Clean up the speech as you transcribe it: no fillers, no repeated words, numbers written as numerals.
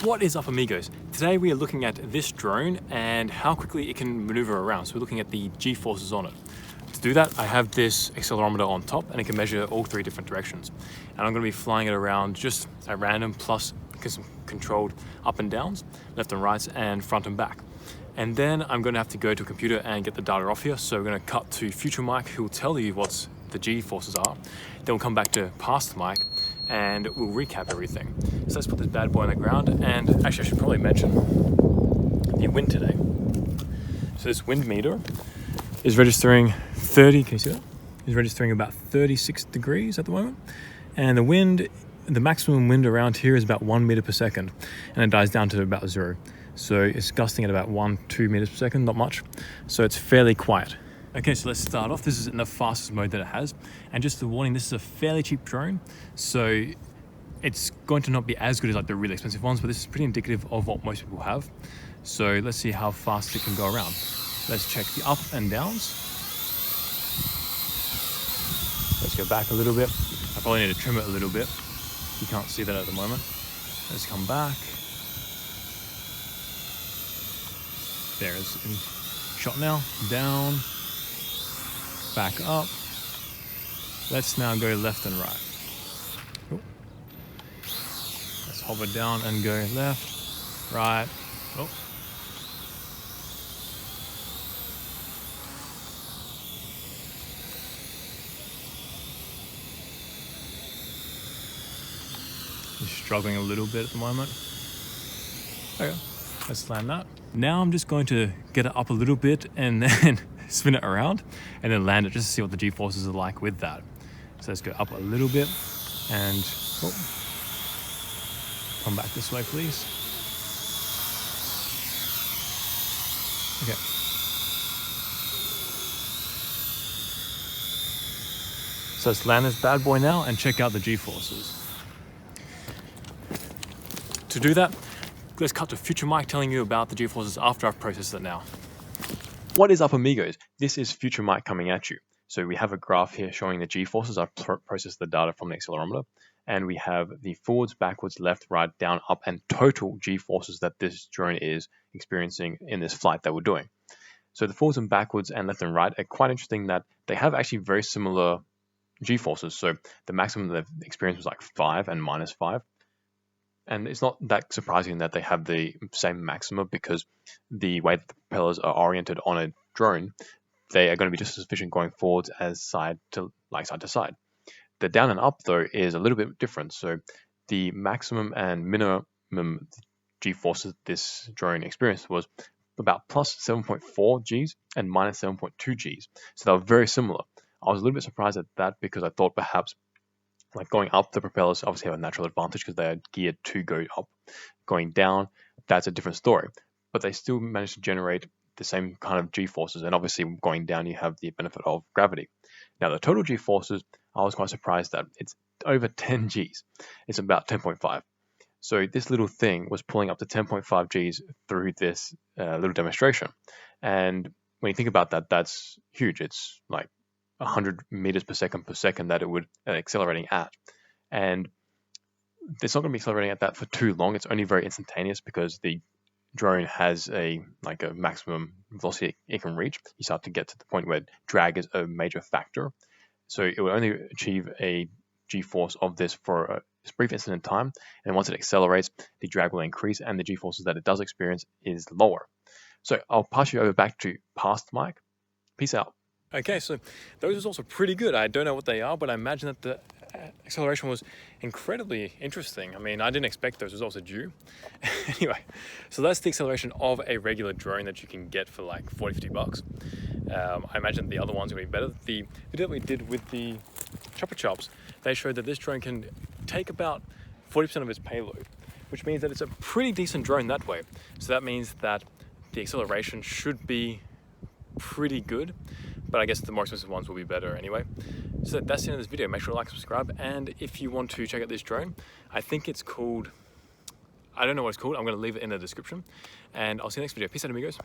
What is up, amigos? Today we are looking at this drone and how quickly it can maneuver around. So we're looking at the G-forces on it. To do that, I have this accelerometer on top and it can measure all three different directions. And I'm going to be flying it around just at random, plus some controlled up and downs, left and right, and front and back. And then I'm going to have to go to a computer and get the data off here. So we're going to cut to future Mike, who will tell you what the G-forces are. Then we'll come back to past Mike and we'll recap everything. So let's put this bad boy on the ground. And actually, I should probably mention the wind today. So this wind meter is registering 30, can you see that? Is registering about 36 degrees at the moment. And the wind, the maximum wind around here is about 1 meter per second. And it dies down to about 0. So it's gusting at about 1-2 meters per second, not much. So it's fairly quiet. Okay, so let's start off. This is in the fastest mode that it has. And just a warning, this is a fairly cheap drone. So it's going to not be as good as like the really expensive ones, but this is pretty indicative of what most people have. So let's see how fast it can go around. Let's check the up and downs. Let's go back a little bit. I probably need to trim it a little bit. You can't see that at the moment. Let's come back. There is shot now, down, back up. Let's now go left and right. Oh. Let's hover down and go left, right. Oh. He's struggling a little bit at the moment. Okay, let's land that. Now I'm just going to get it up a little bit and then spin it around and then land it just to see what the G-forces are like with that. So let's go up a little bit and come back this way, please. Okay. So let's land this bad boy now and check out the G-forces. To do that, let's cut to future Mike telling you about the G-forces after I've processed it now. What is up, amigos? This is future Mike coming at you. So we have a graph here showing the G-forces. I've processed the data from the accelerometer, and we have the forwards, backwards, left, right, down, up, and total G-forces that this drone is experiencing in this flight that we're doing. So the forwards and backwards and left and right are quite interesting that they have actually very similar G-forces. So the maximum they've experienced was like 5 and -5. And it's not that surprising that they have the same maxima, because the way that the propellers are oriented on a drone, they are going to be just as efficient going forwards as side to side. The down and up, though, is a little bit different. So the maximum and minimum G-forces this drone experienced was about plus 7.4 Gs and minus 7.2 Gs. So they were very similar. I was a little bit surprised at that, because I thought perhaps like going up, the propellers obviously have a natural advantage because they are geared to go up. Going down, that's a different story. But they still managed to generate the same kind of G-forces. And obviously going down, you have the benefit of gravity. Now, the total G-forces, I was quite surprised that it's over 10 Gs. It's about 10.5. So this little thing was pulling up to 10.5 Gs through this little demonstration. And when you think about that, that's huge. It's like 100 meters per second that it would accelerating at. And it's not going to be accelerating at that for too long. It's only very instantaneous, because the drone has a maximum velocity it can reach. You start to get to the point where drag is a major factor. So it will only achieve a G-force of this for a brief instant in time. And once it accelerates, the drag will increase and the G-forces that it does experience is lower. So I'll pass you over back to past Mike. Peace out. Okay, so those results are pretty good. I don't know what they are, but I imagine that the acceleration was incredibly interesting. I mean, I didn't expect those results are due. Anyway, so that's the acceleration of a regular drone that you can get for like 40-50 bucks. I imagine the other ones are going to be better. The video that we did with the Chopper Chops, they showed that this drone can take about 40% of its payload, which means that it's a pretty decent drone that way. So that means that the acceleration should be pretty good, but I guess the more expensive ones will be better anyway. So that's the end of this video. Make sure to like and subscribe, and if you want to check out this drone, I think it's called, I don't know what it's called, I'm going to leave it in the description, and I'll see you next video. Peace out, amigos.